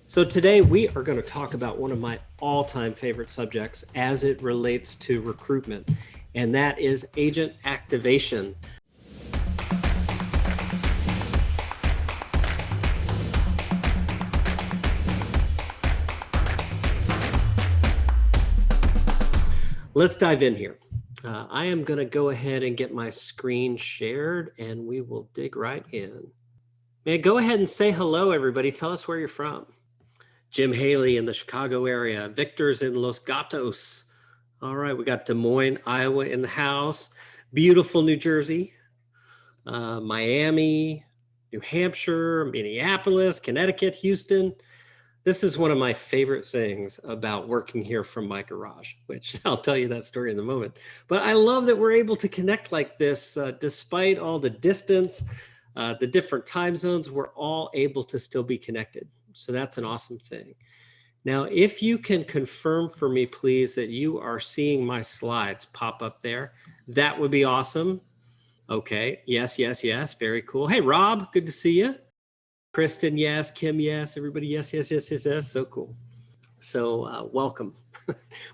So today we are going to talk about one of my all-time favorite subjects as it relates to recruitment, and that is agent activation. Let's dive in here. I am going to go ahead and get my screen shared, and we will dig right in. Man, go ahead and say hello, everybody. Tell us where you're from. Jim Haley in the Chicago area. Victor's in Los Gatos. All right, we got Des Moines, Iowa in the house. Beautiful New Jersey. Miami, New Hampshire, Minneapolis, Connecticut, Houston. This is one of my favorite things about working here from my garage, which I'll tell you that story in a moment. But I love that we're able to connect like this, despite all the distance, the different time zones, we're all able to still be connected. So that's an awesome thing. Now, if you can confirm for me, please, that you are seeing my slides pop up there, that would be awesome. Okay, yes, yes, yes, very cool. Hey, Rob, good to see you. Kristen, yes. Kim, yes. Everybody, yes, yes, yes, yes, yes. So cool. So welcome.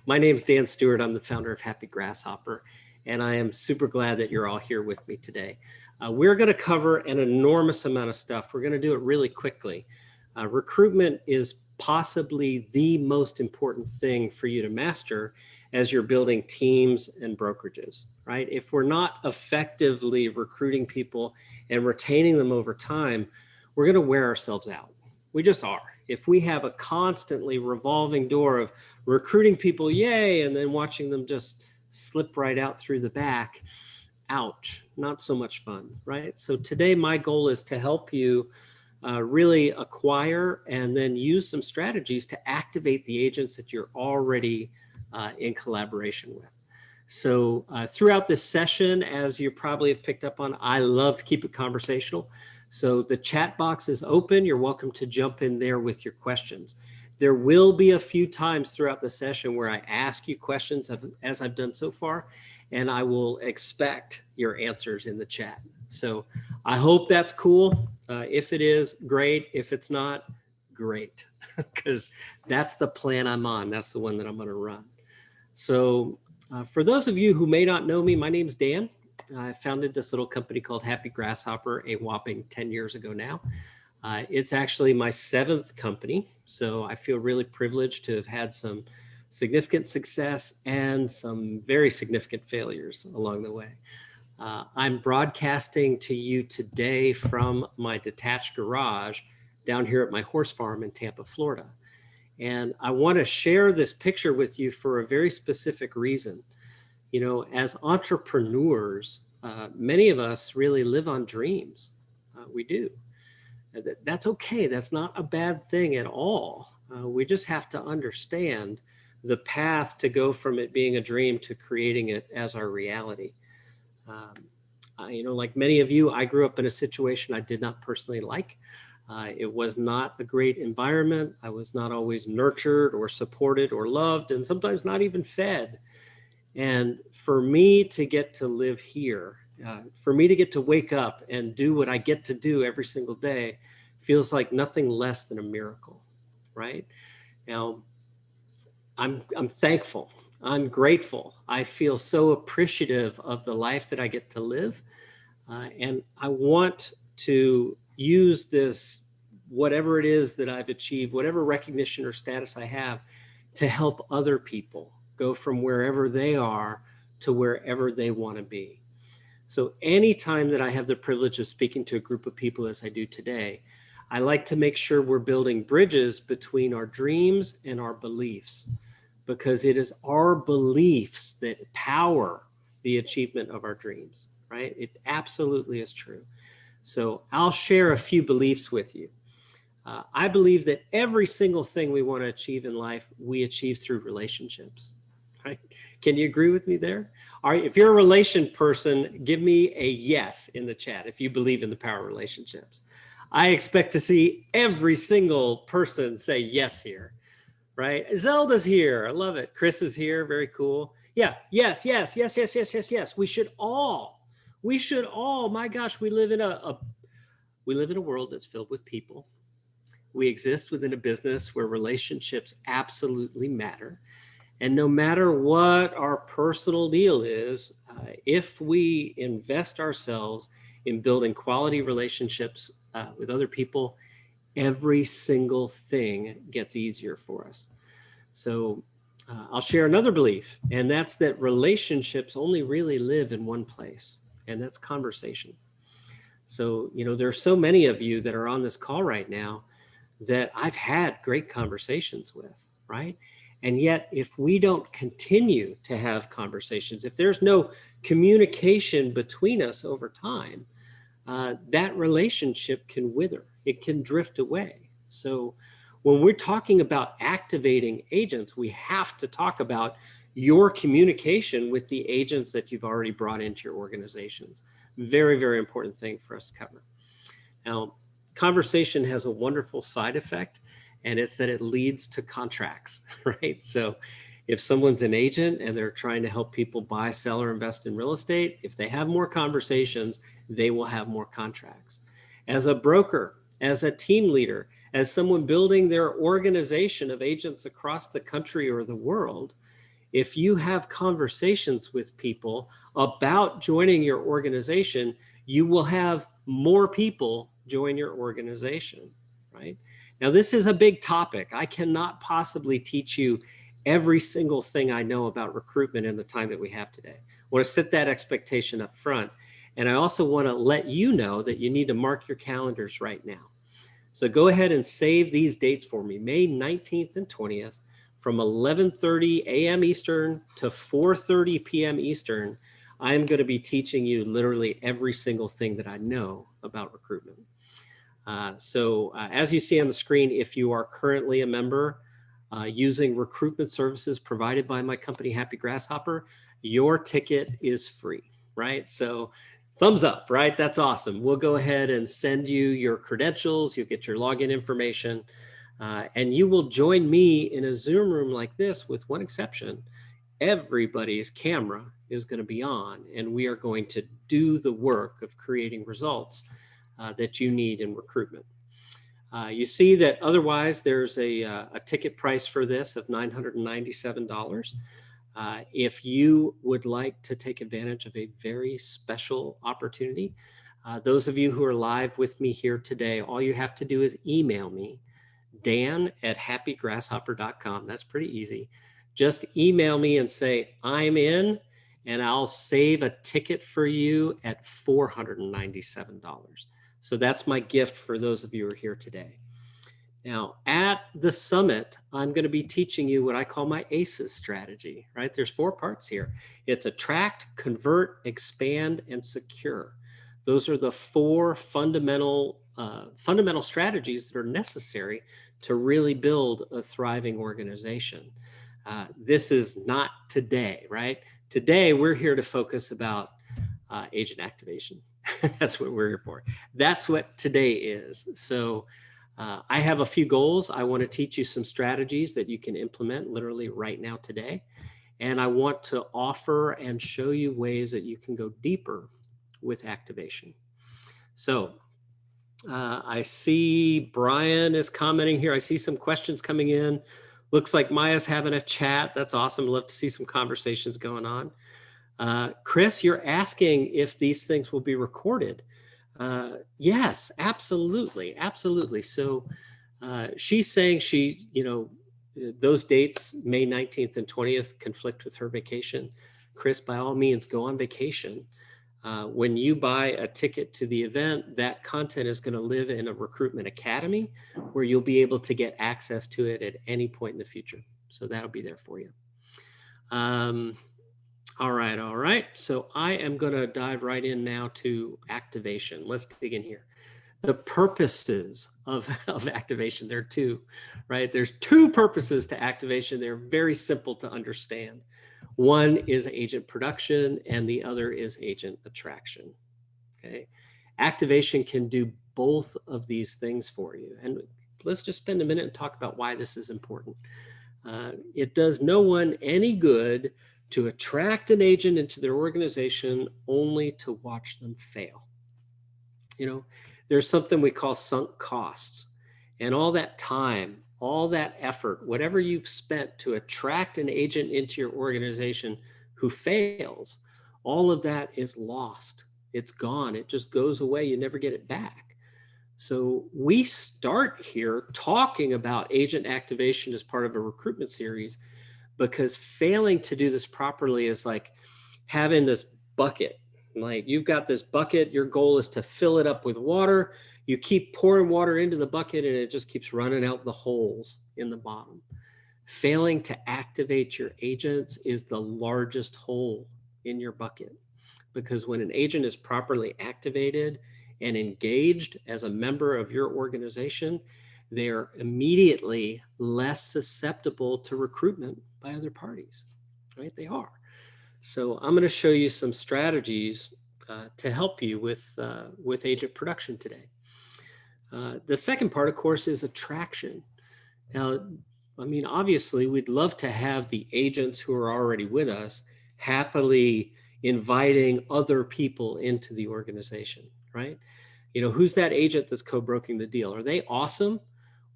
My name's Dan Stewart. I'm the founder of Happy Grasshopper, and I am super glad that you're all here with me today. We're going to cover an enormous amount of stuff. We're going to do it really quickly. Recruitment is possibly the most important thing for you to master as you're building teams and brokerages, right? If we're not effectively recruiting people and retaining them over time, we're going to wear ourselves out. We just are. If we have a constantly revolving door of recruiting people, yay, and then watching them just slip right out through the back, ouch, not so much fun, right? So today my goal is to help you really acquire and then use some strategies to activate the agents that you're already in collaboration with. So throughout this session, as you probably have picked up on, I love to keep it conversational. So the chat box is open. You're welcome to jump in there with your questions. There will be a few times throughout the session where I ask you questions as I've done so far, and I will expect your answers in the chat. So I hope that's cool. If it is, great. If it's not, great, because that's the plan I'm on. That's the one that I'm going to run. So for those of you who may not know me, my name's Dan. I founded this little company called Happy Grasshopper a whopping 10 years ago now. It's actually my 7th company, so I feel really privileged to have had some significant success and some very significant failures along the way. I'm broadcasting to you today from my detached garage down here at my horse farm in Tampa, Florida. And I want to share this picture with you for a very specific reason. You know, as entrepreneurs, many of us really live on dreams. We do. That's okay. That's not a bad thing at all. We just have to understand the path to go from it being a dream to creating it as our reality. You know, like many of you, I grew up in a situation I did not personally like. It was not a great environment. I was not always nurtured or supported or loved, and sometimes not even fed. And for me to get to live here, for me to get to wake up and do what I get to do every single day feels like nothing less than a miracle, right? Now, I'm thankful. I'm grateful. I feel so appreciative of the life that I get to live. And I want to use this, whatever it is that I've achieved, whatever recognition or status I have, to help other people go from wherever they are to wherever they want to be. So anytime that I have the privilege of speaking to a group of people as I do today, I like to make sure we're building bridges between our dreams and our beliefs, because it is our beliefs that power the achievement of our dreams, right? It absolutely is true. So I'll share a few beliefs with you. I believe that every single thing we want to achieve in life, we achieve through relationships. Right? Can you agree with me there? All right, if you're a relation person, give me a yes in the chat if you believe in the power of relationships. I expect to see every single person say yes here, right? Zelda's here. I love it. Chris is here. Very cool. Yeah, yes, yes, yes, yes, yes, yes, yes. We should all, my gosh, we live in a world that's filled with people. We exist within a business where relationships absolutely matter. And no matter what our personal deal is, if we invest ourselves in building quality relationships with other people, every single thing gets easier for us. So I'll share another belief, and that's that relationships only really live in one place, and that's conversation. So, there are so many of you that are on this call right now that I've had great conversations with, right? And yet, if we don't continue to have conversations, if there's no communication between us over time, that relationship can wither, it can drift away. So when we're talking about activating agents, we have to talk about your communication with the agents that you've already brought into your organizations. Very, very important thing for us to cover. Now, conversation has a wonderful side effect, and it's that it leads to contracts, right? So if someone's an agent and they're trying to help people buy, sell, or invest in real estate, if they have more conversations, they will have more contracts. As a broker, as a team leader, as someone building their organization of agents across the country or the world, if you have conversations with people about joining your organization, you will have more people join your organization, right? Now, this is a big topic. I cannot possibly teach you every single thing I know about recruitment in the time that we have today. I want to set that expectation up front. And I also want to let you know that you need to mark your calendars right now. So go ahead and save these dates for me, May 19th and 20th, from 11:30 a.m. Eastern to 4:30 p.m. Eastern. I am going to be teaching you literally every single thing that I know about recruitment. So as you see on the screen, if you are currently a member using recruitment services provided by my company, Happy Grasshopper, your ticket is free, right? So thumbs up, right? That's awesome. We'll go ahead and send you your credentials. You'll get your login information, and you will join me in a Zoom room like this with one exception. Everybody's camera is going to be on, and we are going to do the work of creating results that you need in recruitment. You see that otherwise there's a ticket price for this of $997. If you would like to take advantage of a very special opportunity, those of you who are live with me here today, all you have to do is email me, dan@happygrasshopper.com. That's pretty easy. Just email me and say, I'm in, and I'll save a ticket for you at $497. So that's my gift for those of you who are here today. Now, at the summit, I'm going to be teaching you what I call my ACEs strategy, right? There's 4 parts here. It's attract, convert, expand, and secure. Those are the 4 fundamental strategies that are necessary to really build a thriving organization. This is not today, right? Today, we're here to focus about agent activation. That's what we're here for. That's what today is. So I have a few goals. I want to teach you some strategies that you can implement literally right now today. And I want to offer and show you ways that you can go deeper with activation. So I see Brian is commenting here. I see some questions coming in. Looks like Maya's having a chat. That's awesome. Love to see some conversations going on. Chris, you're asking if these things will be recorded. Yes, absolutely. Absolutely. So she's saying those dates, May 19th and 20th, conflict with her vacation. Chris, by all means, go on vacation. When you buy a ticket to the event, that content is going to live in a recruitment academy where you'll be able to get access to it at any point in the future. So that'll be there for you. All right. So I am going to dive right in now to activation. Let's dig in here. The purposes of activation, there are 2, right? There's 2 purposes to activation. They're very simple to understand. One is agent production and the other is agent attraction, okay? Activation can do both of these things for you. And let's just spend a minute and talk about why this is important. It does no one any good to attract an agent into their organization only to watch them fail. There's something we call sunk costs. And all that time, all that effort, whatever you've spent to attract an agent into your organization who fails, all of that is lost. It's gone. It just goes away. You never get it back. So we start here talking about agent activation as part of a recruitment series, because failing to do this properly is like having this bucket. Like you've got this bucket, your goal is to fill it up with water. You keep pouring water into the bucket and it just keeps running out the holes in the bottom. Failing to activate your agents is the largest hole in your bucket, because when an agent is properly activated and engaged as a member of your organization, they're immediately less susceptible to recruitment by other parties, right? They are. So I'm going to show you some strategies to help you with agent production today. The second part, of course, is attraction. Now, I mean, obviously, we'd love to have the agents who are already with us happily inviting other people into the organization, right? Who's that agent that's co-broking the deal? Are they awesome?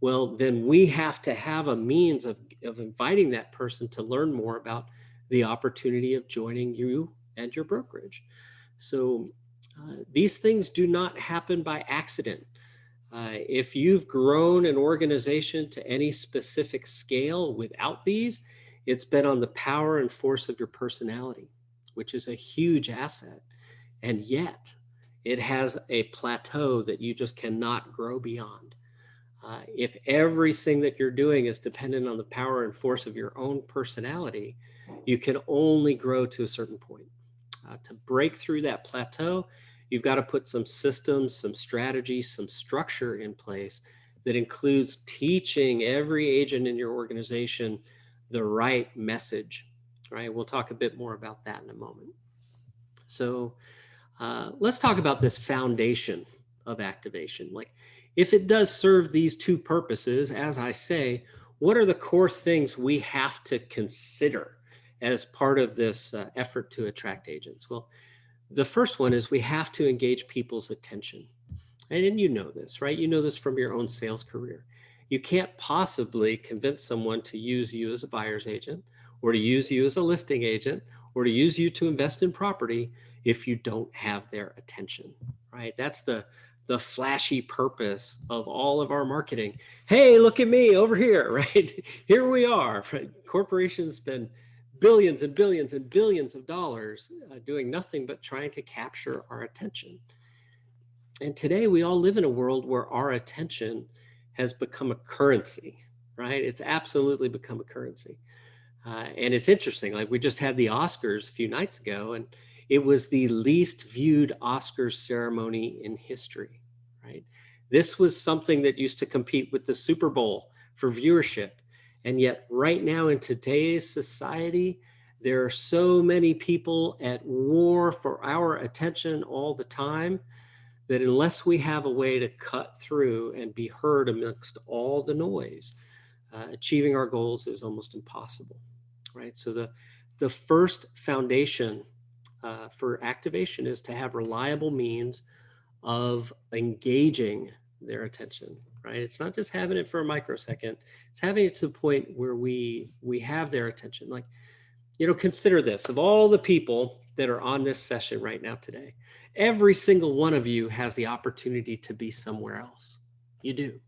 Well, then we have to have a means of inviting that person to learn more about the opportunity of joining you and your brokerage. So these things do not happen by accident. If you've grown an organization to any specific scale without these, it's been on the power and force of your personality, which is a huge asset. And yet it has a plateau that you just cannot grow beyond. If everything that you're doing is dependent on the power and force of your own personality, you can only grow to a certain point. To break through that plateau, you've got to put some systems, some strategies, some structure in place that includes teaching every agent in your organization the right message, right? We'll talk a bit more about that in a moment. So let's talk about this foundation of activation. Like, if it does serve these two purposes, as I say, what are the core things we have to consider as part of this effort to attract agents? Well, the first one is we have to engage people's attention. And you know this, right? You know this from your own sales career. You can't possibly convince someone to use you as a buyer's agent, or to use you as a listing agent, or to use you to invest in property if you don't have their attention, right? That's the flashy purpose of all of our marketing. Hey, look at me over here, right? Here we are. Right? Corporations spend billions and billions and billions of dollars doing nothing but trying to capture our attention. And today we all live in a world where our attention has become a currency, right? It's absolutely become a currency. And it's interesting, like we just had the Oscars a few nights ago, and it was the least viewed Oscars ceremony in history, right? This was something that used to compete with the Super Bowl for viewership. And yet right now in today's society, there are so many people at war for our attention all the time that unless we have a way to cut through and be heard amongst all the noise, achieving our goals is almost impossible, right? So the first foundation for activation is to have reliable means of engaging their attention, right? It's not just having it for a microsecond, it's having it to the point where we have their attention. Like, consider this: of all the people that are on this session right now today, every single one of you has the opportunity to be somewhere else. You do.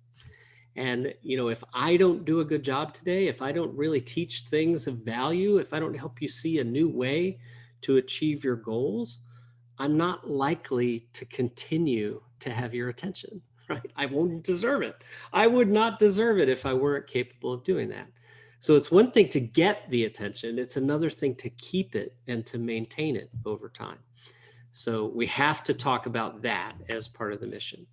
And, if I don't do a good job today, if I don't really teach things of value, if I don't help you see a new way to achieve your goals, I'm not likely to continue to have your attention, right? I won't deserve it. I would not deserve it if I weren't capable of doing that. So it's one thing to get the attention. It's another thing to keep it and to maintain it over time. So we have to talk about that as part of the mission.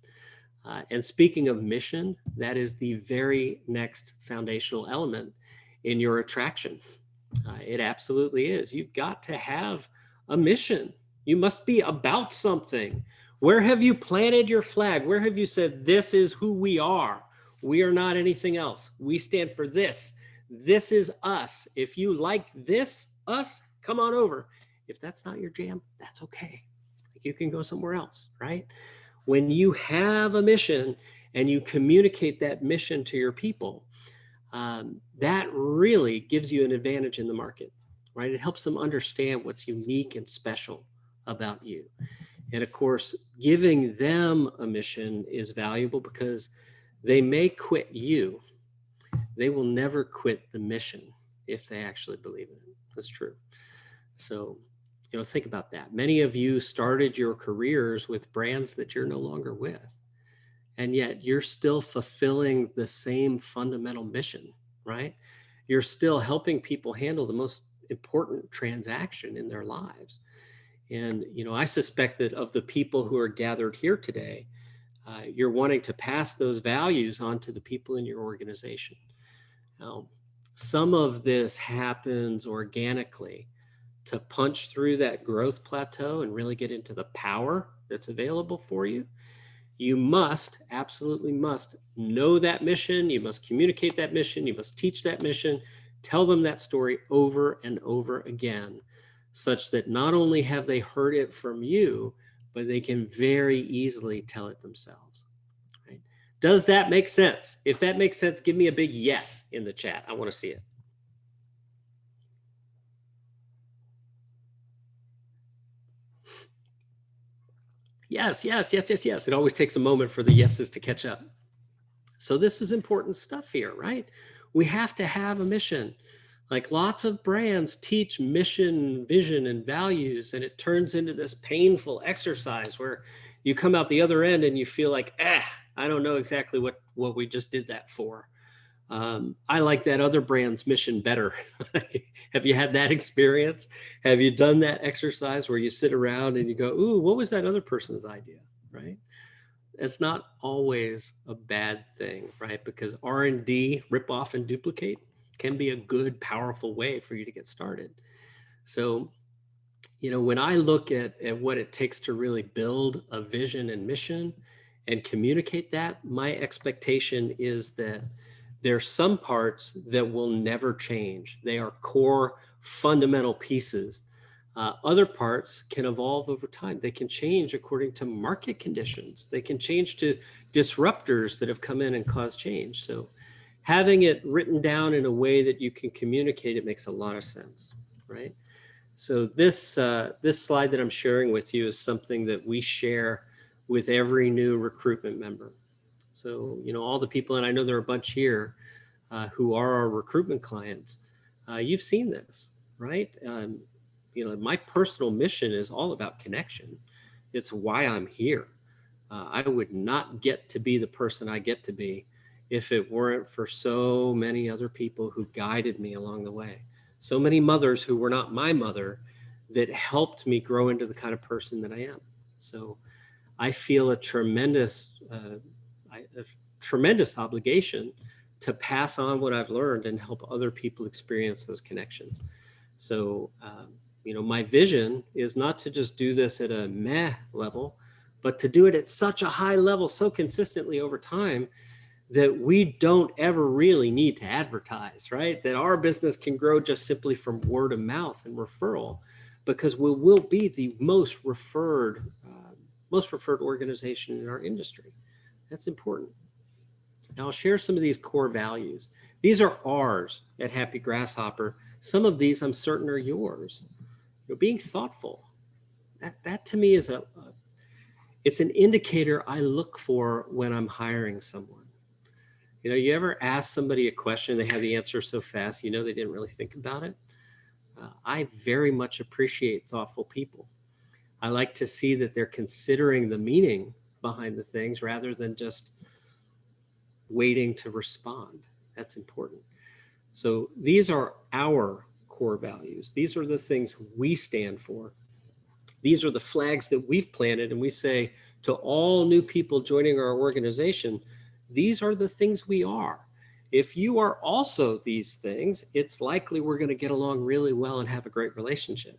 And speaking of mission, that is the very next foundational element in your attraction. It absolutely is. You've got to have a mission. You must be about something. Where have you planted your flag? Where have you said, this is who we are? We are not anything else. We stand for this. This is us. If you like this, us, come on over. If that's not your jam, that's okay. You can go somewhere else, right? When you have a mission and you communicate that mission to your people, that really gives you an advantage in the market, right? It helps them understand what's unique and special about you. And of course, giving them a mission is valuable because they may quit you. They will never quit the mission if they actually believe in it. That's true. So, think about that. Many of you started your careers with brands that you're no longer with, and yet you're still fulfilling the same fundamental mission, right? You're still helping people handle the most important transaction in their lives. And, I suspect that of the people who are gathered here today, you're wanting to pass those values on to the people in your organization. Now, some of this happens organically. To punch through that growth plateau and really get into the power that's available for you, you must, absolutely must, know that mission. You must communicate that mission. You must teach that mission, tell them that story over and over again, such that not only have they heard it from you, but they can very easily tell it themselves. Right? Does that make sense? If that makes sense, give me a big yes in the chat. I want to see it. Yes. It always takes a moment for the yeses to catch up. So this is important stuff here, right? We have to have a mission. Like lots of brands teach mission, vision, and values, and it turns into this painful exercise where you come out the other end and you feel like, I don't know exactly what we just did that for. I like that other brand's mission better. Have you had that experience? Have you done that exercise where you sit around and you go, ooh, what was that other person's idea, right? It's not always a bad thing, right? Because R&D, rip off and duplicate, can be a good, powerful way for you to get started. So, when I look at what it takes to really build a vision and mission and communicate that, my expectation is that there's some parts that will never change. They are core fundamental pieces. Other parts can evolve over time. They can change according to market conditions. They can change to disruptors that have come in and caused change. So having it written down in a way that you can communicate it makes a lot of sense, right? So this slide that I'm sharing with you is something that we share with every new recruitment member. So, all the people, and I know there are a bunch here who are our recruitment clients, you've seen this, right? My personal mission is all about connection. It's why I'm here. I would not get to be the person I get to be if it weren't for so many other people who guided me along the way. So many mothers who were not my mother that helped me grow into the kind of person that I am. So I feel a tremendous obligation to pass on what I've learned and help other people experience those connections. So, my vision is not to just do this at a meh level, but to do it at such a high level, so consistently over time that we don't ever really need to advertise, right? That our business can grow just simply from word of mouth and referral, because we will be the most referred organization in our industry. That's important. Now I'll share some of these core values. These are ours at Happy Grasshopper. Some of these I'm certain are yours. Being thoughtful, that to me is it's an indicator I look for when I'm hiring someone. You ever ask somebody a question, they have the answer so fast, they didn't really think about it? I very much appreciate thoughtful people. I like to see that they're considering the meaning behind the things rather than just waiting to respond. That's important. So these are our core values. These are the things we stand for. These are the flags that we've planted, and we say to all new people joining our organization, these are the things we are. If you are also these things, it's likely we're going to get along really well and have a great relationship.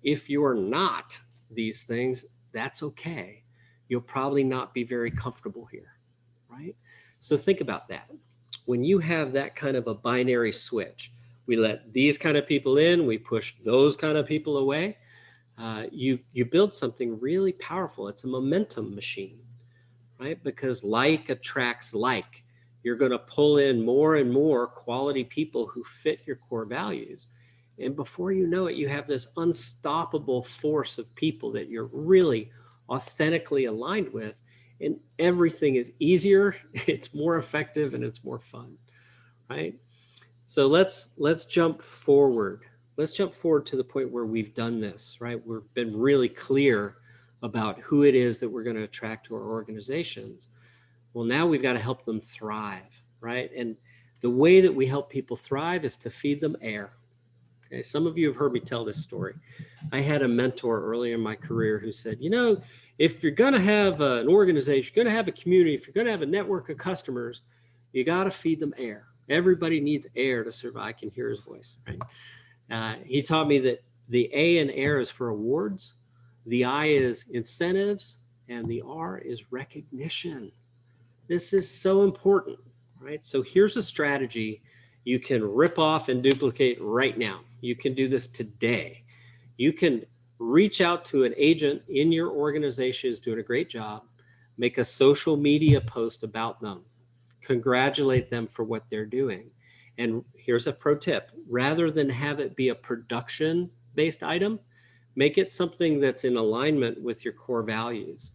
If you are not these things, that's okay. You'll probably not be very comfortable here, right? So think about that. When you have that kind of a binary switch, we let these kind of people in, we push those kind of people away, you build something really powerful. It's a momentum machine, right? Because like attracts like. You're going to pull in more and more quality people who fit your core values. And before you know it, you have this unstoppable force of people that you're really authentically aligned with. And everything is easier, it's more effective, and it's more fun, right? So let's jump forward. Let's jump forward to the point where we've done this, right? We've been really clear about who it is that we're going to attract to our organizations. Well, now we've got to help them thrive, right? And the way that we help people thrive is to feed them air. Okay, some of you have heard me tell this story. I had a mentor early in my career who said, if you're going to have an organization, you're going to have a community, if you're going to have a network of customers, you got to feed them air. Everybody needs air to survive. I can hear his voice, right? He taught me that the A in air is for awards, the I is incentives, and the R is recognition. This is so important, right? So here's a strategy you can rip off and duplicate right now. You can do this today. You can reach out to an agent in your organization who's doing a great job, make a social media post about them, congratulate them for what they're doing. And here's a pro tip. Rather than have it be a production-based item, make it something that's in alignment with your core values,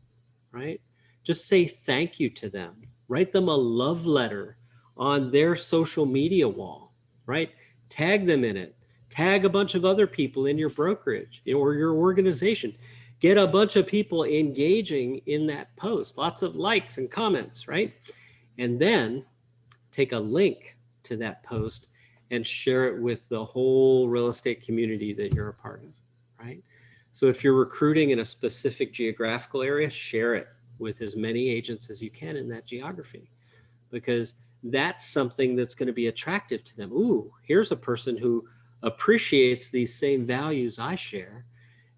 right? Just say thank you to them. Write them a love letter on their social media wall, right? Tag them in it. Tag a bunch of other people in your brokerage or your organization. Get a bunch of people engaging in that post. Lots of likes and comments, right? And then take a link to that post and share it with the whole real estate community that you're a part of, right? So if you're recruiting in a specific geographical area, share it with as many agents as you can in that geography, because that's something that's going to be attractive to them. Ooh, here's a person who appreciates these same values I share,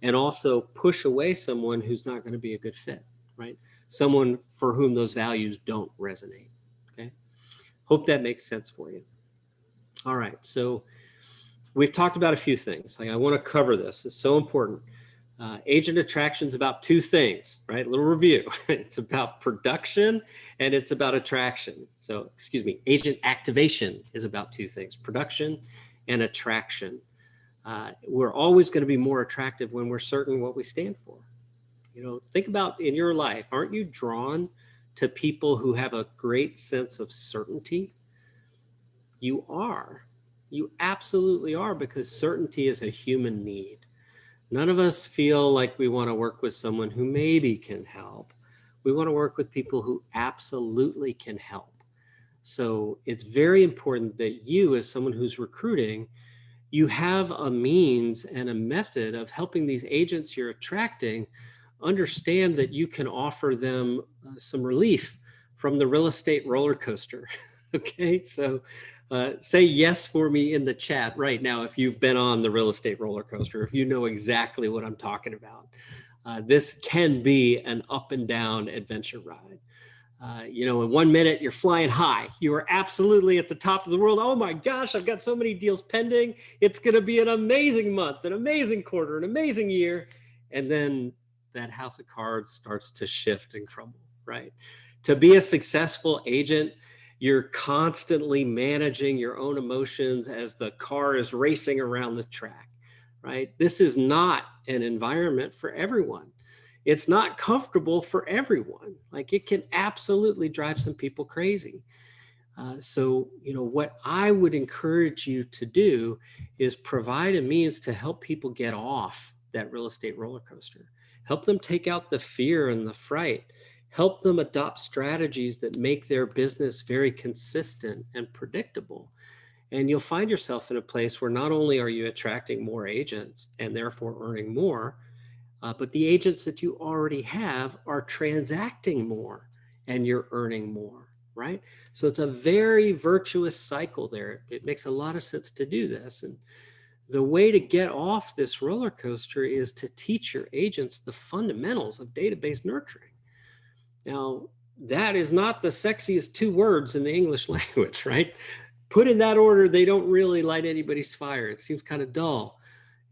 and also push away someone who's not going to be a good fit, right? Someone for whom those values don't resonate, okay? Hope that makes sense for you. All right, so we've talked about a few things. I want to cover this. It's so important. Agent attraction is about two things, right? A little review. It's about production and it's about attraction. So, agent activation is about two things, production and attraction. We're always going to be more attractive when we're certain what we stand for. Think about in your life, aren't you drawn to people who have a great sense of certainty? You are. You absolutely are, because certainty is a human need. None of us feel like we want to work with someone who maybe can help. We want to work with people who absolutely can help. So it's very important that you, as someone who's recruiting, you have a means and a method of helping these agents you're attracting understand that you can offer them some relief from the real estate roller coaster. Okay, so say yes for me in the chat right now if you've been on the real estate roller coaster, if you know exactly what I'm talking about. This can be an up and down adventure ride. In 1 minute, you're flying high. You are absolutely at the top of the world. Oh my gosh, I've got so many deals pending. It's going to be an amazing month, an amazing quarter, an amazing year. And then that house of cards starts to shift and crumble, right? To be a successful agent, you're constantly managing your own emotions as the car is racing around the track, right? This is not an environment for everyone. It's not comfortable for everyone. Like, it can absolutely drive some people crazy. So what I would encourage you to do is provide a means to help people get off that real estate roller coaster. Help them take out the fear and the fright. Help them adopt strategies that make their business very consistent and predictable. And you'll find yourself in a place where not only are you attracting more agents and therefore earning more, but the agents that you already have are transacting more and you're earning more, right? So it's a very virtuous cycle there. It makes a lot of sense to do this. And the way to get off this roller coaster is to teach your agents the fundamentals of database nurturing. Now, that is not the sexiest two words in the English language, right? Put in that order, they don't really light anybody's fire. It seems kind of dull.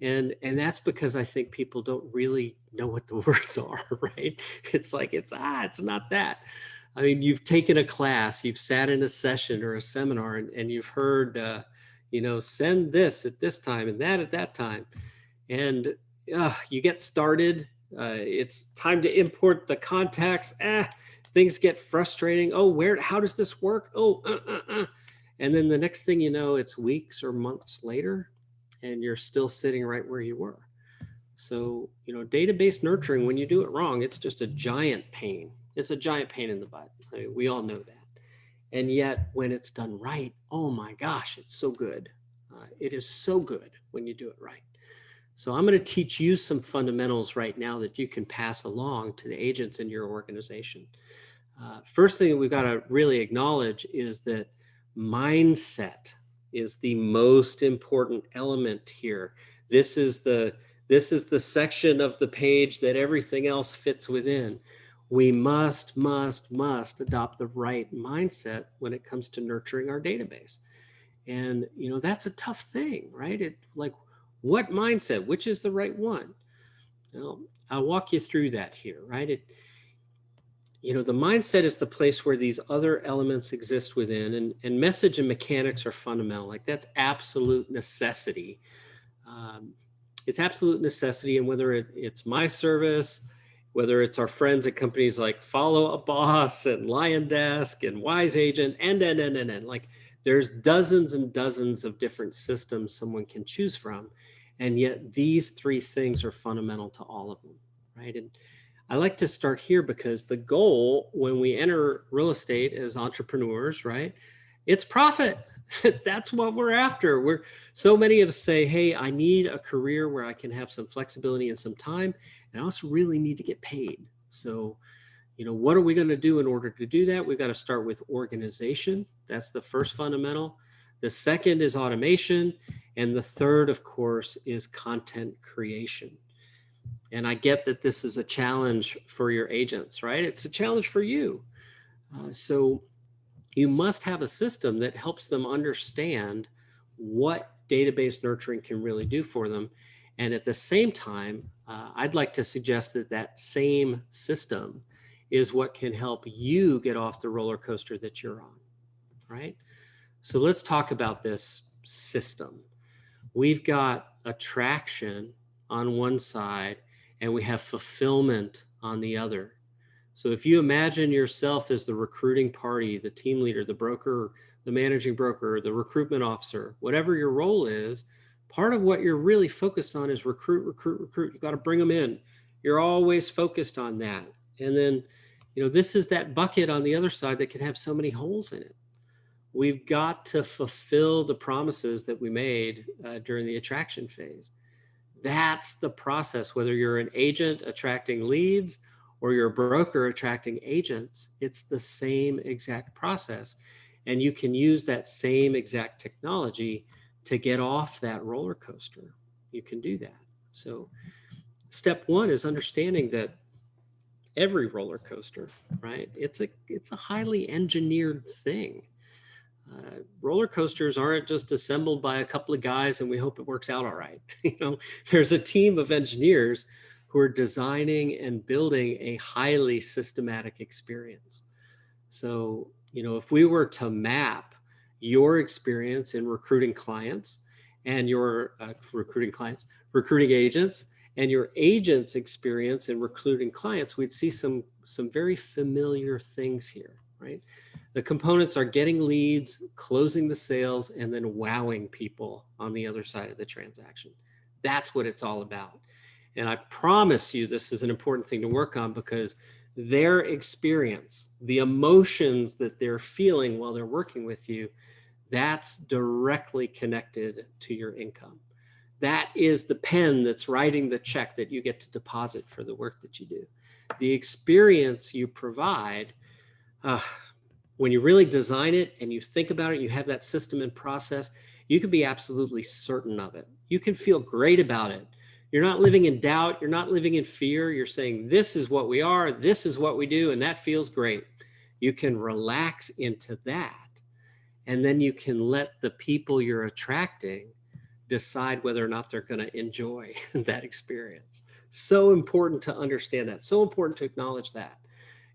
And that's because I think people don't really know what the words are, right? It's like, it's not that. I mean, you've taken a class, you've sat in a session or a seminar, and you've heard, send this at this time and that at that time. And you get started. It's time to import the contacts. Things get frustrating. Oh, how does this work? And then the next thing you know, it's weeks or months later, and you're still sitting right where you were. So, database nurturing, when you do it wrong, it's just a giant pain. It's a giant pain in the butt. I mean, we all know that. And yet when it's done right, oh my gosh, it's so good. It is so good when you do it right. So I'm going to teach you some fundamentals right now that you can pass along to the agents in your organization. First thing we've got to really acknowledge is that mindset is the most important element here. This is the section of the page that everything else fits within. We must adopt the right mindset when it comes to nurturing our database. And, that's a tough thing, right? What mindset, which is the right one? Well, I'll walk you through that here, right? The mindset is the place where these other elements exist within, and message and mechanics are fundamental. Like, that's absolute necessity. It's absolute necessity. And whether it's my service, whether it's our friends at companies like Follow a Boss and Lion Desk and Wise Agent, and like, there's dozens and dozens of different systems someone can choose from. And yet these three things are fundamental to all of them, right? And I like to start here because the goal when we enter real estate as entrepreneurs, right? It's profit. That's what we're after. So many of us say, hey, I need a career where I can have some flexibility and some time. And I also really need to get paid. So, what are we going to do in order to do that? We've got to start with organization. That's the first fundamental. The second is automation. And the third, of course, is content creation. And I get that this is a challenge for your agents, right? It's a challenge for you. So you must have a system that helps them understand what database nurturing can really do for them. And at the same time, I'd like to suggest that same system is what can help you get off the roller coaster that you're on, right? So let's talk about this system. We've got attraction on one side, and we have fulfillment on the other. So if you imagine yourself as the recruiting party, the team leader, the broker, the managing broker, the recruitment officer, whatever your role is, part of what you're really focused on is recruit. You got to bring them in. You're always focused on that. And then, this is that bucket on the other side that can have so many holes in it. We've got to fulfill the promises that we made during the attraction phase. That's the process. Whether you're an agent attracting leads or you're a broker attracting agents, it's the same exact process. And you can use that same exact technology to get off that roller coaster. You can do that. So step one is understanding that every roller coaster, right? It's a highly engineered thing. Roller coasters aren't just assembled by a couple of guys and we hope it works out all right. There's a team of engineers who are designing and building a highly systematic experience. So, if we were to map your experience in recruiting clients and your recruiting agents, and your agent's experience in recruiting clients, we'd see some very familiar things here, right? The components are getting leads, closing the sales, and then wowing people on the other side of the transaction. That's what it's all about. And I promise you, this is an important thing to work on because their experience, the emotions that they're feeling while they're working with you, that's directly connected to your income. That is the pen that's writing the check that you get to deposit for the work that you do. The experience you provide, when you really design it and you think about it, you have that system and process, you can be absolutely certain of it. You can feel great about it. You're not living in doubt. You're not living in fear. You're saying, this is what we are. This is what we do. And that feels great. You can relax into that. And then you can let the people you're attracting decide whether or not they're going to enjoy that experience. So important to understand that. So important to acknowledge that.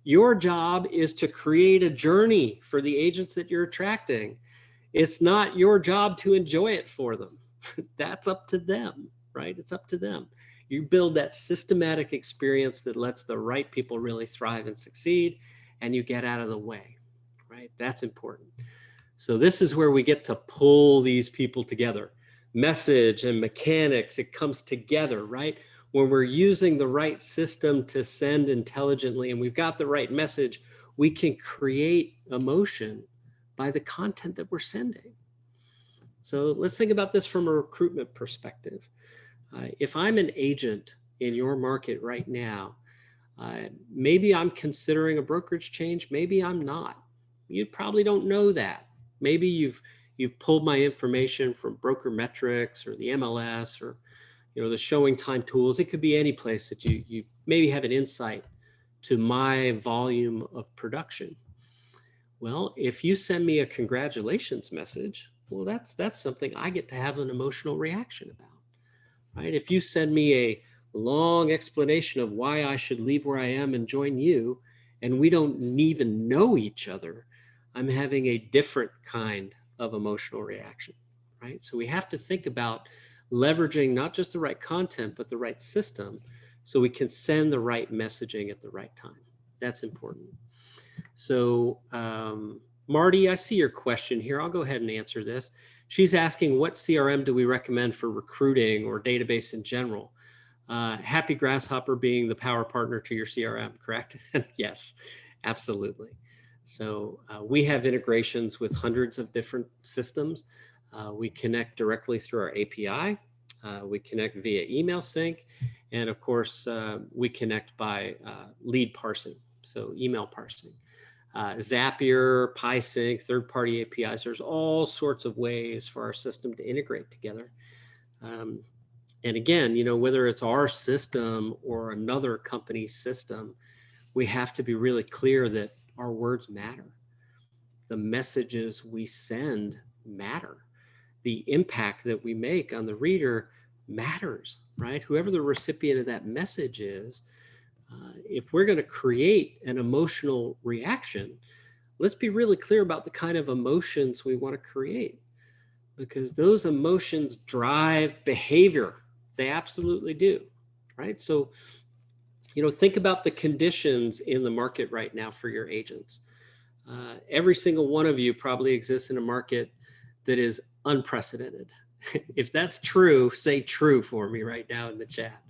Your job is to create a journey for the agents that you're attracting. It's not your job to enjoy it for them. That's up to them, right? It's up to them. You build that systematic experience that lets the right people really thrive and succeed, and you get out of the way, right? That's important. So this is where we get to pull these people together. Message and mechanics, it comes together, right? When we're using the right system to send intelligently and we've got the right message, we can create emotion by the content that we're sending. So let's think about this from a recruitment perspective. If I'm an agent in your market right now, maybe I'm considering a brokerage change, maybe I'm not. You probably don't know that. Maybe you've pulled my information from Broker Metrics or the MLS or the showing time tools. It could be any place that you maybe have an insight to my volume of production. Well, if you send me a congratulations message, well, that's something I get to have an emotional reaction about, right? If you send me a long explanation of why I should leave where I am and join you, and we don't even know each other, I'm having a different kind of emotional reaction, right? So we have to think about leveraging not just the right content, but the right system so we can send the right messaging at the right time. That's important. So Marty, I see your question here. I'll go ahead and answer this. She's asking, what CRM do we recommend for recruiting or database in general? Happy Grasshopper being the power partner to your CRM, correct? Yes, absolutely. So we have integrations with hundreds of different systems. We connect directly through our API. We connect via email sync. And of course, we connect by lead parsing, so email parsing. Zapier, PySync, third-party APIs. There's all sorts of ways for our system to integrate together. And again, whether it's our system or another company's system, we have to be really clear that our words matter. The messages we send matter. The impact that we make on the reader matters, right? Whoever the recipient of that message is, if we're going to create an emotional reaction, let's be really clear about the kind of emotions we want to create, because those emotions drive behavior. They absolutely do, right? So, think about the conditions in the market right now for your agents. Every single one of you probably exists in a market that is unprecedented. If that's true, say true for me right now in the chat.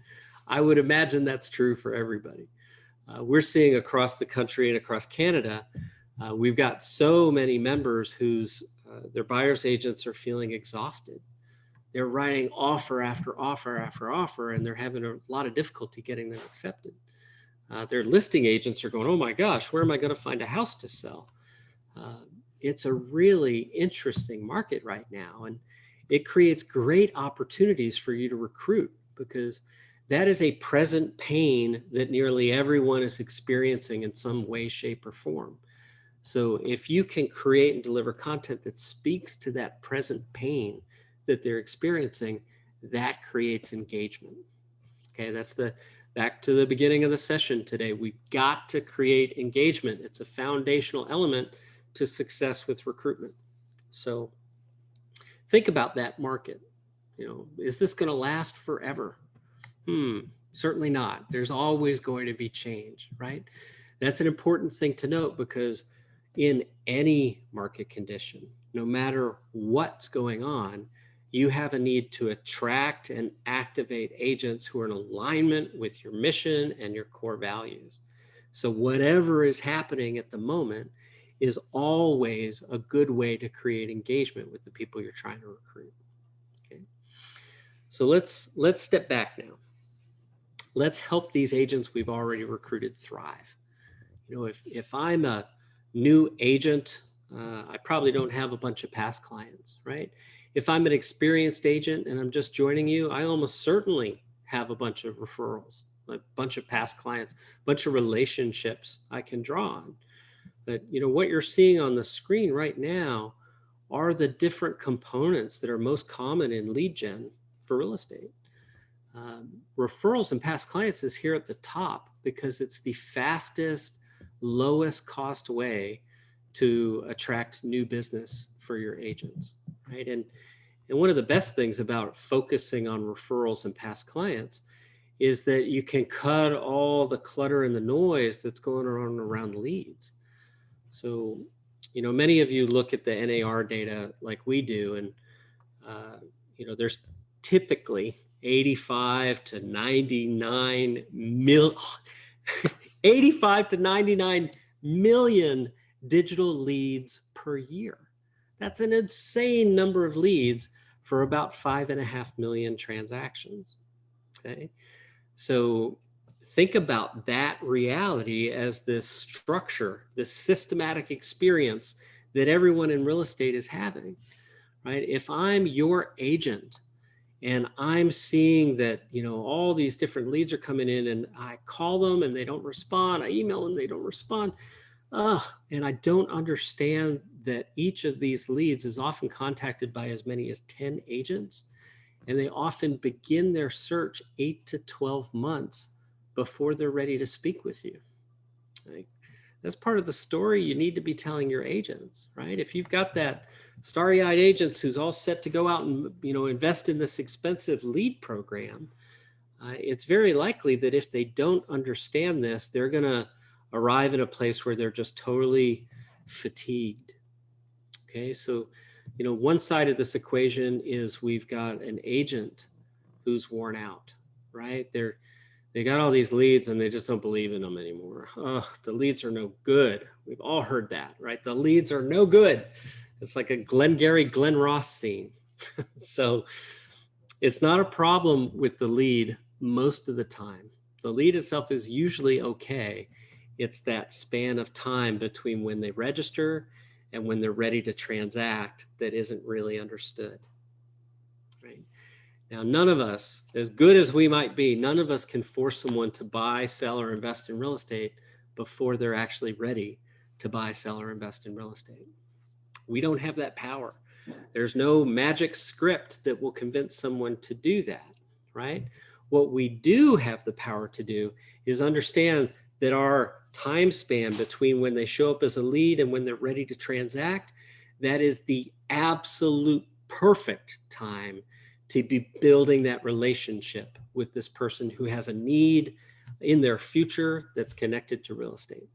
I would imagine that's true for everybody. We're seeing across the country and across Canada, we've got so many members whose their buyer's agents are feeling exhausted. They're writing offer after offer after offer, and they're having a lot of difficulty getting them accepted. Their listing agents are going, oh my gosh, where am I going to find a house to sell? It's a really interesting market right now, and it creates great opportunities for you to recruit, because that is a present pain that nearly everyone is experiencing in some way, shape, or form. So if you can create and deliver content that speaks to that present pain that they're experiencing, that creates engagement. Okay, that's back to the beginning of the session today. We've got to create engagement. It's a foundational element to success with recruitment. So think about that market. Is this going to last forever? Certainly not. There's always going to be change, right? That's an important thing to note, because in any market condition, no matter what's going on, you have a need to attract and activate agents who are in alignment with your mission and your core values. So whatever is happening at the moment is always a good way to create engagement with the people you're trying to recruit. Okay. So let's step back now. Let's help these agents we've already recruited thrive. If I'm a new agent, I probably don't have a bunch of past clients, right? If I'm an experienced agent and I'm just joining you, I almost certainly have a bunch of referrals, a bunch of past clients, a bunch of relationships I can draw on. But what you're seeing on the screen right now are the different components that are most common in lead gen for real estate. Referrals and past clients is here at the top because it's the fastest, lowest cost way to attract new business for your agents, right? And one of the best things about focusing on referrals and past clients is that you can cut all the clutter and the noise that's going on around leads. So, many of you look at the NAR data like we do, and, there's typically 85 to 99 million digital leads per year. That's an insane number of leads for about 5.5 million transactions. Okay. So think about that reality as this structure, this systematic experience that everyone in real estate is having, right? If I'm your agent and I'm seeing that, all these different leads are coming in, and I call them and they don't respond, I email them, they don't respond. And I don't understand that each of these leads is often contacted by as many as 10 agents, and they often begin their search 8 to 12 months before they're ready to speak with you. Right? That's part of the story you need to be telling your agents, right? If you've got that starry-eyed agents who's all set to go out and invest in this expensive lead program, it's very likely that if they don't understand this, they're going to arrive in a place where they're just totally fatigued. Okay, so one side of this equation is we've got an agent who's worn out, right? They got all these leads and they just don't believe in them anymore. Oh, the leads are no good. We've all heard that, right? The leads are no good. It's like a Glengarry Glen Ross scene. So it's not a problem with the lead most of the time. The lead itself is usually okay. It's that span of time between when they register and when they're ready to transact that isn't really understood, right? Now, none of us, as good as we might be, none of us can force someone to buy, sell, or invest in real estate before they're actually ready to buy, sell, or invest in real estate. We don't have that power. There's no magic script that will convince someone to do that, right? What we do have the power to do is understand that our time span between when they show up as a lead and when they're ready to transact, that is the absolute perfect time to be building that relationship with this person who has a need in their future that's connected to real estate.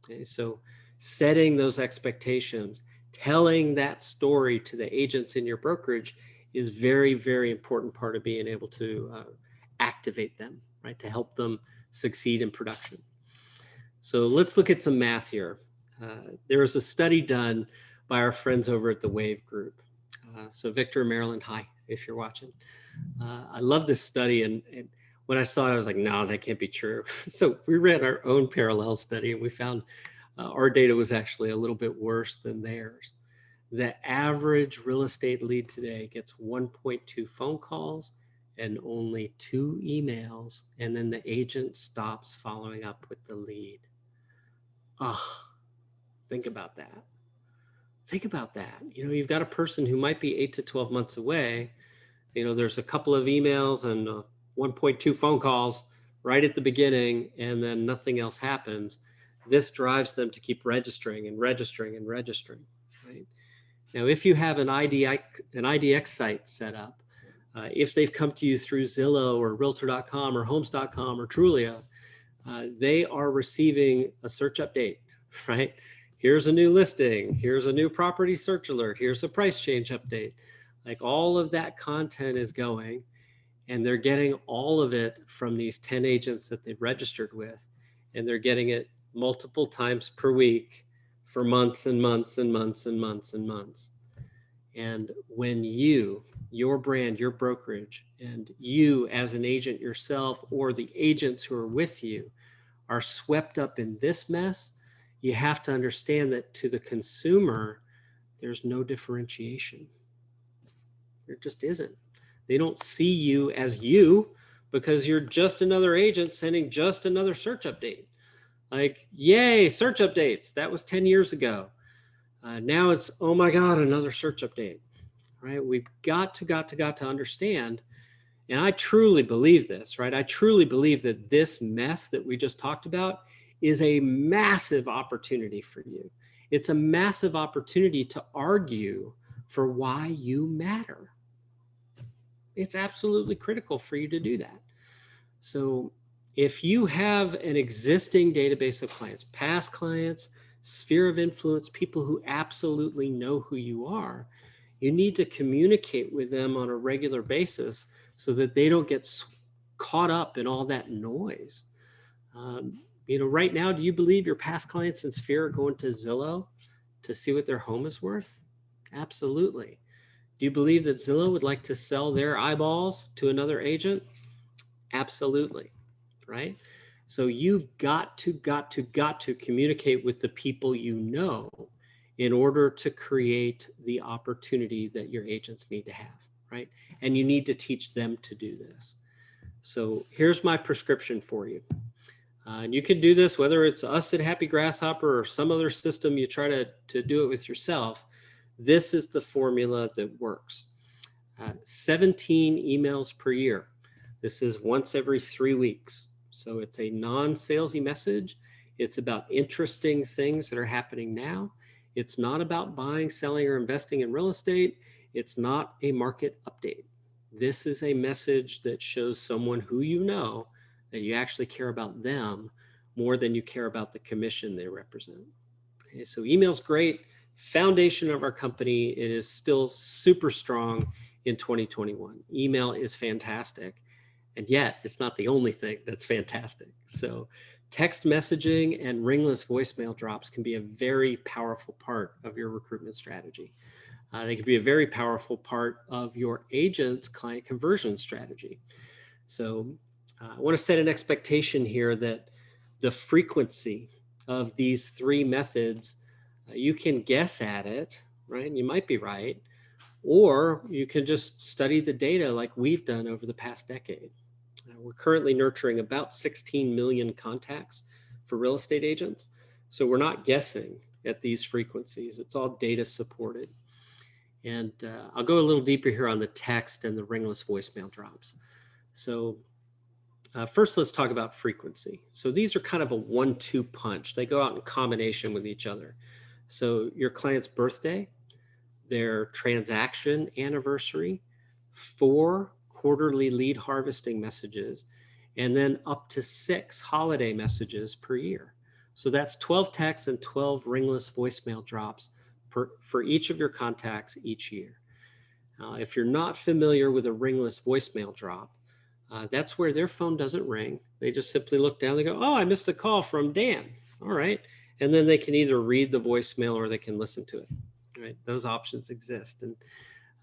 Okay, so setting those expectations, telling that story to the agents in your brokerage is very, very important part of being able to activate them, right? To help them succeed in production. So let's look at some math here. There was a study done by our friends over at the Wave Group. So Victor and Marilyn, hi, if you're watching. I love this study, and when I saw it, I was like, no, that can't be true. So we ran our own parallel study, and we found our data was actually a little bit worse than theirs. The average real estate lead today gets 1.2 phone calls and only 2 emails, and then the agent stops following up with the lead. Think about that. Think about that. You've got a person who might be 8 to 12 months away. There's a couple of emails and 1.2 phone calls right at the beginning, and then nothing else happens. This drives them to keep registering and registering and registering, right? Now, if you have an IDX site set up, if they've come to you through Zillow or Realtor.com or Homes.com or Trulia, they are receiving a search update, right? Here's a new listing. Here's a new property search alert. Here's a price change update. Like, all of that content is going, and they're getting all of it from these 10 agents that they've registered with, and they're getting it multiple times per week for months and months and months and months and months. And when your brand, your brokerage, and you as an agent yourself, or the agents who are with you, are swept up in this mess, you have to understand that to the consumer, there's no differentiation. There just isn't. They don't see you as you because you're just another agent sending just another search update. Like, yay, search updates. That was 10 years ago. Now it's, oh my God, another search update, right? We've got to understand. And I truly believe this, right? I truly believe that this mess that we just talked about is a massive opportunity for you. It's a massive opportunity to argue for why you matter. It's absolutely critical for you to do that. So if you have an existing database of clients, past clients, sphere of influence, people who absolutely know who you are, you need to communicate with them on a regular basis so that they don't get caught up in all that noise. Right now, do you believe your past clients in Sphere are going to Zillow to see what their home is worth? Absolutely. Do you believe that Zillow would like to sell their eyeballs to another agent? Absolutely. Right? So you've got to communicate with the people you know in order to create the opportunity that your agents need to have, right? And you need to teach them to do this. So here's my prescription for you. And you can do this, whether it's us at Happy Grasshopper or some other system you try to do it with yourself. This is the formula that works. 17 emails per year. This is once every 3 weeks. So it's a non-salesy message. It's about interesting things that are happening now. It's not about buying, selling, or investing in real estate. It's not a market update. This is a message that shows someone who you know that you actually care about them more than you care about the commission they represent. Okay, so email's great. Foundation of our company. It is still super strong in 2021. Email is fantastic. And yet it's not the only thing that's fantastic. So text messaging and ringless voicemail drops can be a very powerful part of your recruitment strategy. They can be a very powerful part of your agent's client conversion strategy. So I want to set an expectation here that the frequency of these three methods, you can guess at it, right? And you might be right, or you can just study the data like we've done over the past decade. We're currently nurturing about 16 million contacts for real estate agents. So we're not guessing at these frequencies. It's all data supported. And I'll go a little deeper here on the text and the ringless voicemail drops. So first, let's talk about frequency. So these are kind of a 1-2 punch. They go out in combination with each other. So your client's birthday, their transaction anniversary, 4 quarterly lead harvesting messages, and then up to 6 holiday messages per year. So that's 12 texts and 12 ringless voicemail drops for each of your contacts each year. If you're not familiar with a ringless voicemail drop, that's where their phone doesn't ring. They just simply look down, they go, oh, I missed a call from Dan. All right. And then they can either read the voicemail or they can listen to it. Right? Those options exist. And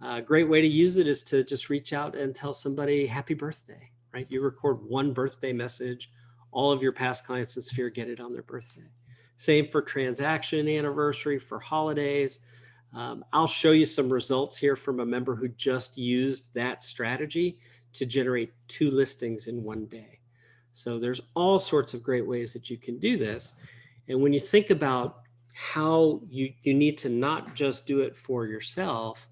a great way to use it is to just reach out and tell somebody happy birthday, right? You record one birthday message, all of your past clients in Sphere get it on their birthday. Same for transaction anniversary, for holidays. I'll show you some results here from a member who just used that strategy to generate 2 listings in one day. So there's all sorts of great ways that you can do this. And when you think about how you need to not just do it for yourself,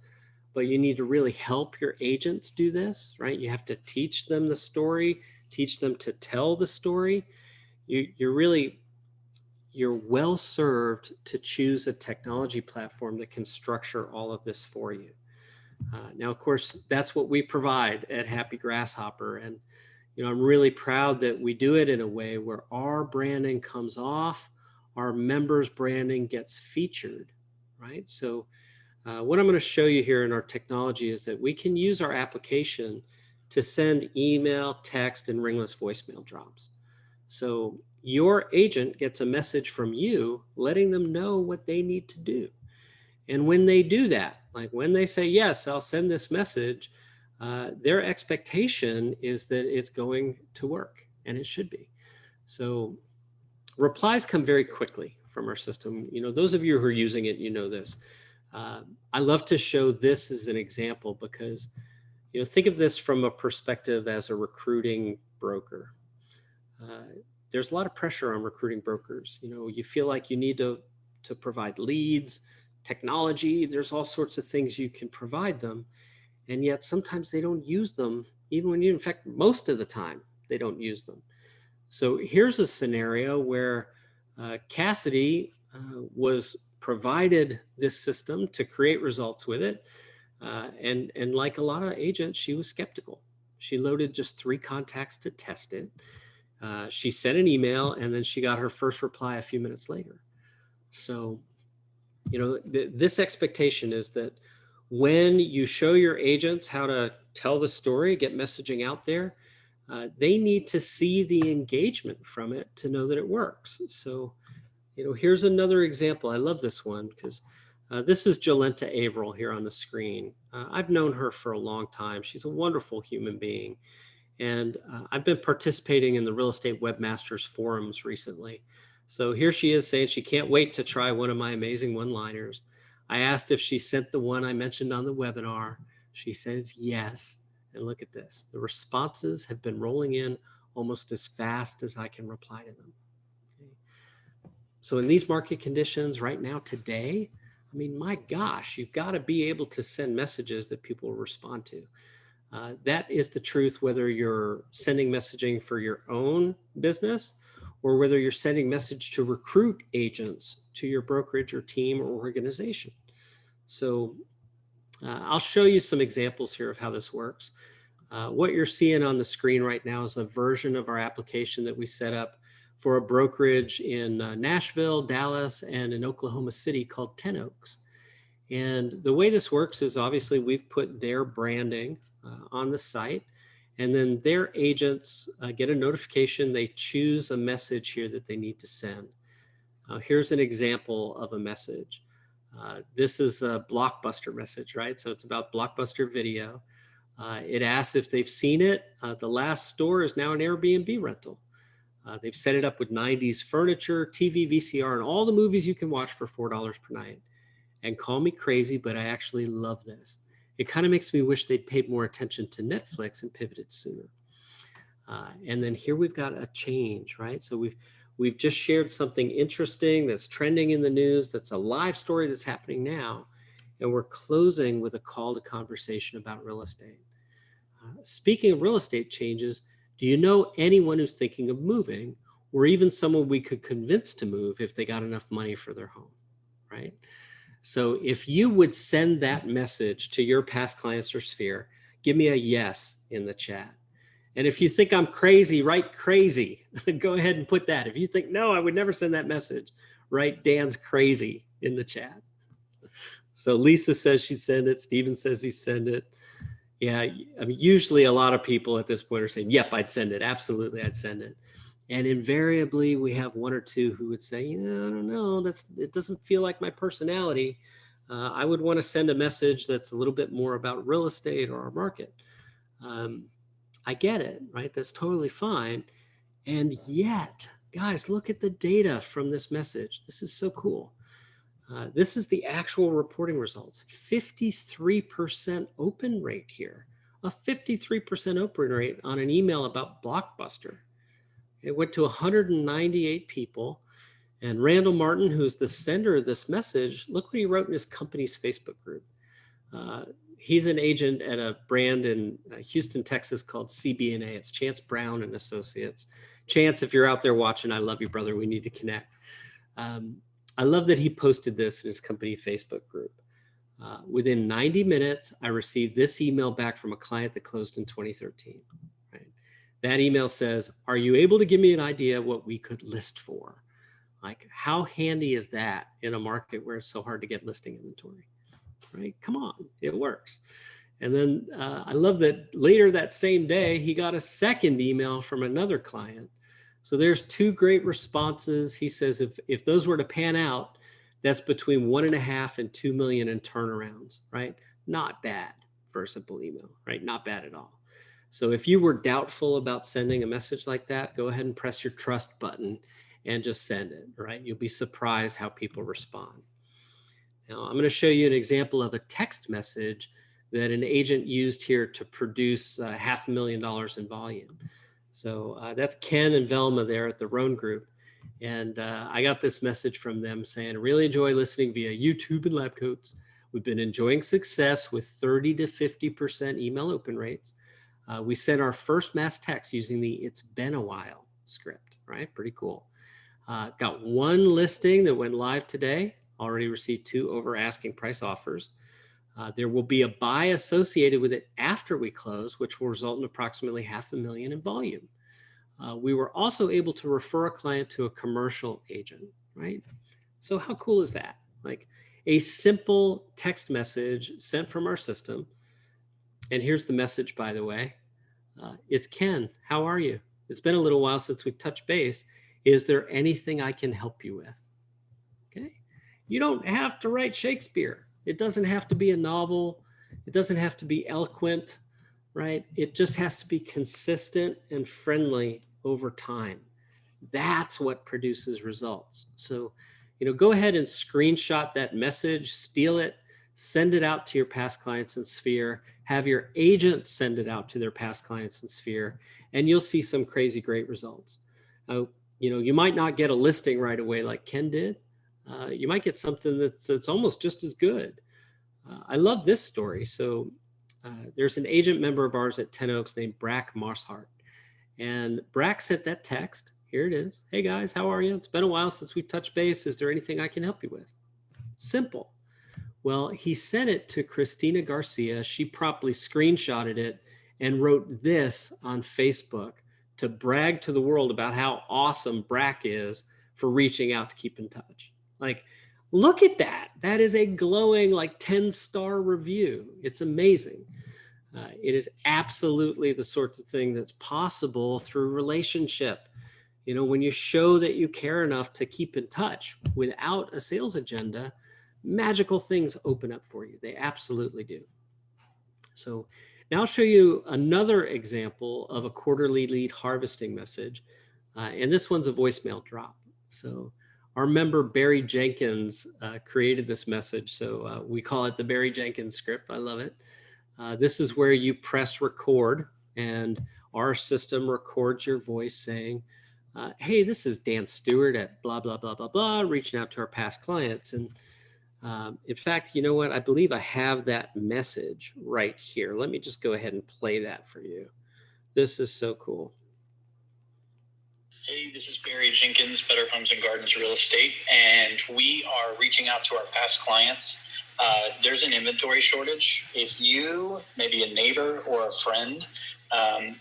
but you need to really help your agents do this, right? You have to teach them the story, teach them to tell the story. You're well served to choose a technology platform that can structure all of this for you. Now, of course, that's what we provide at Happy Grasshopper. And, I'm really proud that we do it in a way where our branding comes off, our members' branding gets featured, right? So what I'm going to show you here in our technology is that we can use our application to send email, text, and ringless voicemail drops. So your agent gets a message from you letting them know what they need to do. And when they do that, like when they say, yes, I'll send this message, their expectation is that it's going to work, and it should be. So replies come very quickly from our system. Those of you who are using it, this. I love to show this as an example because, think of this from a perspective as a recruiting broker. There's a lot of pressure on recruiting brokers. You feel like you need to provide leads, technology. There's all sorts of things you can provide them. And yet sometimes they don't use them, even when you, in fact, most of the time, they don't use them. So here's a scenario where Cassidy was provided this system to create results with it. And like a lot of agents, she was skeptical. She loaded just 3 contacts to test it. She sent an email, and then she got her first reply a few minutes later. So, this expectation is that when you show your agents how to tell the story, get messaging out there, they need to see the engagement from it to know that it works. So, here's another example. I love this one because this is Jolenta Averill here on the screen. I've known her for a long time. She's a wonderful human being. And I've been participating in the Real Estate Webmasters forums recently. So here she is saying she can't wait to try one of my amazing one-liners. I asked if she sent the one I mentioned on the webinar. She says yes. And look at this. The responses have been rolling in almost as fast as I can reply to them. Okay. So in these market conditions right now today, I mean, my gosh, you've got to be able to send messages that people will respond to. That is the truth, whether you're sending messaging for your own business or whether you're sending message to recruit agents to your brokerage or team or organization. So I'll show you some examples here of how this works. What you're seeing on the screen right now is a version of our application that we set up for a brokerage in Nashville, Dallas, and in Oklahoma City called 10 Oaks. And the way this works is obviously we've put their branding on the site, and then their agents get a notification. They choose a message here that they need to send. Here's an example of a message. This is a Blockbuster Message, right? So it's about Blockbuster Video. It asks if they've seen it. The last store is now an Airbnb rental. They've set it up with 90s furniture, TV, VCR, and all the movies you can watch for $4 per night. And call me crazy, but I actually love this. It kind of makes me wish they'd paid more attention to Netflix and pivoted sooner. And then here we've got a change, right? So we've just shared something interesting that's trending in the news, that's a live story that's happening now, and we're closing with a call to conversation about real estate. Speaking of real estate changes, do you know anyone who's thinking of moving, or even someone we could convince to move if they got enough money for their home, right? So if you would send that message to your past clients or sphere, give me a yes in the chat. And if you think I'm crazy, write crazy. Go ahead and put that. If you think, no, I would never send that message, write Dan's crazy in the chat. So Lisa says she sent it. Steven says he sent it. Yeah, I mean, usually a lot of people at this point are saying, yep, I'd send it. Absolutely, I'd send it. And invariably, we have 1 or 2 who would say, I don't know, it doesn't feel like my personality. I would want to send a message that's a little bit more about real estate or our market. I get it, right? That's totally fine. And yet, guys, look at the data from this message. This is so cool. This is the actual reporting results. 53% open rate here. A 53% open rate on an email about Blockbuster. It went to 198 people. And Randall Martin, who's the sender of this message, look what he wrote in his company's Facebook group. He's an agent at a brand in Houston, Texas called CB&A. It's Chance Brown and Associates. Chance, if you're out there watching, I love you, brother. We need to connect. I love that he posted this in his company Facebook group. Within 90 minutes, I received this email back from a client that closed in 2013. Right? That email says, are you able to give me an idea of what we could list for? Like, how handy is that in a market where it's so hard to get listing inventory? Right? Come on, it works. And then I love that later that same day, he got a second email from another client. So there's 2 great responses. He says if those were to pan out, that's between 1.5 and 2 million in turnarounds, right? Not bad for a simple email, right? Not bad at all. So if you were doubtful about sending a message like that, go ahead and press your trust button and just send it, right? You'll be surprised how people respond. Now, I'm going to show you an example of a text message that an agent used here to produce $500,000 in volume. So that's Ken and Velma there at the Roan Group. And I got this message from them saying, really enjoy listening via YouTube and lab coats. We've been enjoying success with 30 to 50% email open rates. We sent our first mass text using the "It's been a while" script, right? Pretty cool. Got one listing that went live today, already received 2 over asking price offers. There will be a buy associated with it after we close, which will result in approximately $500,000 in volume. We were also able to refer a client to a commercial agent, right? So how cool is that? Like a simple text message sent from our system. And here's the message, by the way. It's Ken. How are you? It's been a little while since we've touched base. Is there anything I can help you with? Okay. You don't have to write Shakespeare. It doesn't have to be a novel. It doesn't have to be eloquent, right? It just has to be consistent and friendly over time. That's what produces results. So, go ahead and screenshot that message, steal it, send it out to your past clients in Sphere, have your agent send it out to their past clients in Sphere, and you'll see some crazy great results. You might not get a listing right away like Ken did. You might get something that's almost just as good. I love this story. So there's an agent member of ours at 10 Oaks named Brack Marshart. And Brack sent that text. Here it is. Hey guys, how are you? It's been a while since we've touched base. Is there anything I can help you with? Simple. Well, he sent it to Christina Garcia. She promptly screenshotted it and wrote this on Facebook to brag to the world about how awesome Brack is for reaching out to keep in touch. Like, look at that. That is a glowing, 10-star review. It's amazing. It is absolutely the sort of thing that's possible through relationship. When you show that you care enough to keep in touch without a sales agenda, magical things open up for you. They absolutely do. So now I'll show you another example of a quarterly lead harvesting message. And this one's a voicemail drop. So our member Barry Jenkins created this message. So we call it the Barry Jenkins script. I love it. This is where you press record and our system records your voice saying, hey, this is Dan Stewart at blah, blah, blah, blah, blah, reaching out to our past clients. And in fact, you know what? I believe I have that message right here. Let me just go ahead and play that for you. This is so cool. Hey, this is Barry Jenkins, Better Homes and Gardens Real Estate, and we are reaching out to our past clients. There's an inventory shortage. If you, maybe a neighbor or a friend,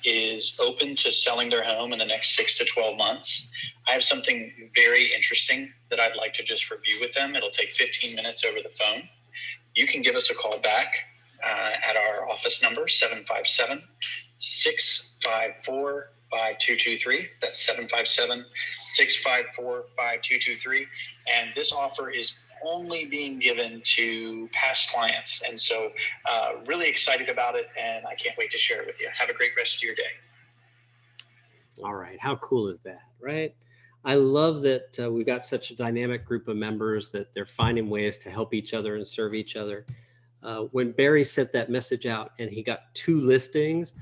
is open to selling their home in the next 6 to 12 months, I have something very interesting that I'd like to just review with them. It'll take 15 minutes over the phone. You can give us a call back at our office number, 757-654-5223. That's 757-654-5223. And this offer is only being given to past clients. And so really excited about it, and I can't wait to share it with you. Have a great rest of your day. All right. How cool is that, right? I love that we've got such a dynamic group of members that they're finding ways to help each other and serve each other. When Barry sent that message out and he got 2 listings,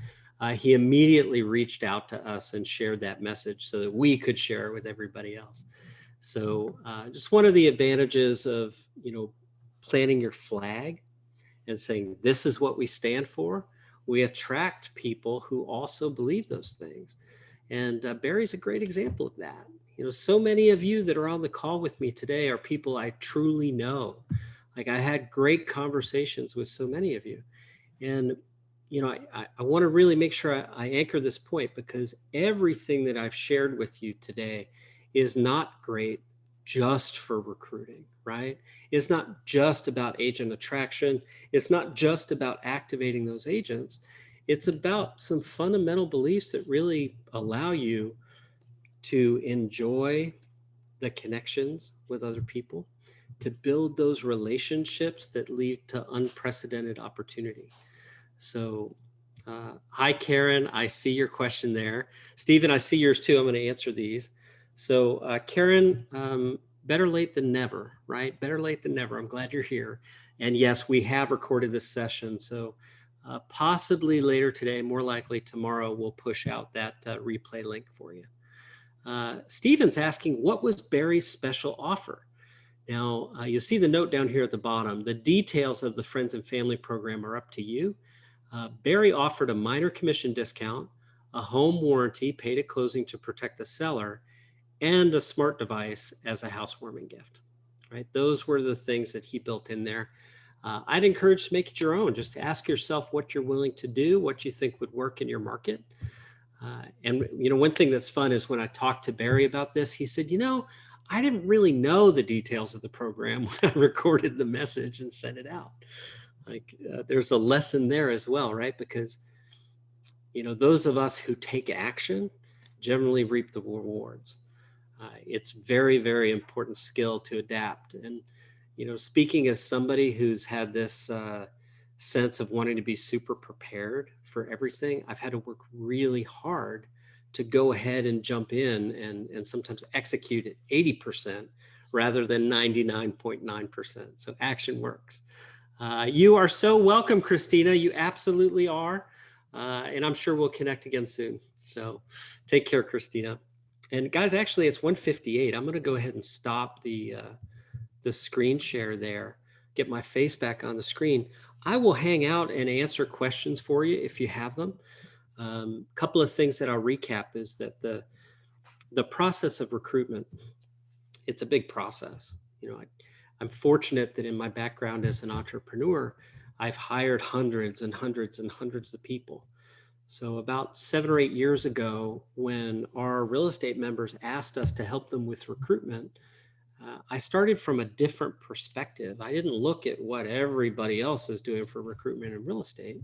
he immediately reached out to us and shared that message so that we could share it with everybody else. So just one of the advantages of, planting your flag and saying, this is what we stand for. We attract people who also believe those things. And Barry's a great example of that. So many of you that are on the call with me today are people I truly know. Like, I had great conversations with so many of you. And, I want to really make sure I anchor this point, because everything that I've shared with you today is not great just for recruiting, right? It's not just about agent attraction. It's not just about activating those agents. It's about some fundamental beliefs that really allow you to enjoy the connections with other people, to build those relationships that lead to unprecedented opportunity. So, hi, Karen. I see your question there. Stephen, I see yours too. I'm going to answer these. So, Karen, better late than never, right? Better late than never. I'm glad you're here. And yes, we have recorded this session. So, possibly later today, more likely tomorrow, we'll push out that replay link for you. Steven's asking, what was Barry's special offer? Now, you'll see the note down here at the bottom. The details of the Friends and Family program are up to you. Barry offered a minor commission discount, a home warranty paid at closing to protect the seller, and a smart device as a housewarming gift. Right? Those were the things that he built in there. I'd encourage to make it your own. Just ask yourself what you're willing to do, what you think would work in your market. And one thing that's fun is when I talked to Barry about this, he said, I didn't really know the details of the program when I recorded the message and sent it out. There's a lesson there as well, right? Because, those of us who take action generally reap the rewards. It's very, very important skill to adapt. And, speaking as somebody who's had this sense of wanting to be super prepared for everything, I've had to work really hard to go ahead and jump in and sometimes execute at 80% rather than 99.9%. So action works. You are so welcome, Christina. You absolutely are. And I'm sure we'll connect again soon. So take care, Christina. And guys, actually it's 1:58. I'm going to go ahead and stop the screen share there, get my face back on the screen. I will hang out and answer questions for you if you have them. Couple of things that I'll recap is that the process of recruitment, it's a big process. I'm fortunate that in my background as an entrepreneur, I've hired hundreds and hundreds and hundreds of people. So about 7 or 8 years ago, when our real estate members asked us to help them with recruitment, I started from a different perspective. I didn't look at what everybody else is doing for recruitment in real estate.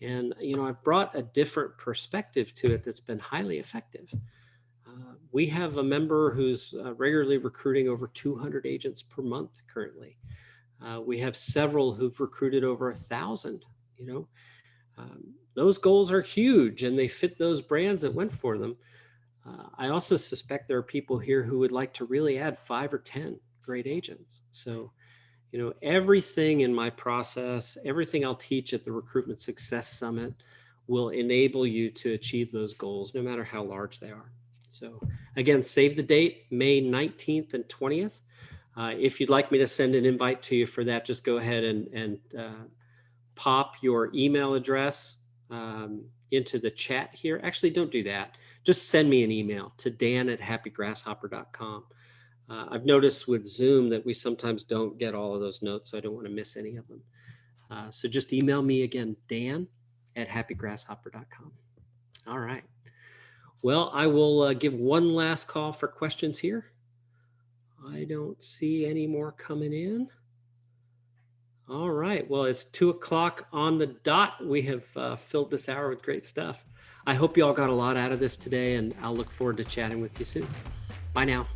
And, I've brought a different perspective to it that's been highly effective. We have a member who's regularly recruiting over 200 agents per month currently. We have several who've recruited over 1,000, those goals are huge and they fit those brands that went for them. I also suspect there are people here who would like to really add 5 or 10 great agents. So, everything in my process, everything I'll teach at the Recruitment Success Summit will enable you to achieve those goals, no matter how large they are. So again, save the date, May 19th and 20th. If you'd like me to send an invite to you for that, just go ahead and pop your email address into the chat here. Actually, don't do that. Just send me an email to dan@happygrasshopper.com. I've noticed with Zoom that we sometimes don't get all of those notes, so I don't want to miss any of them. So just email me again, dan@happygrasshopper.com. All right. Well, I will give one last call for questions here. I don't see any more coming in. All right. Well, it's 2:00 on the dot. We have filled this hour with great stuff. I hope you all got a lot out of this today, and I'll look forward to chatting with you soon. Bye now.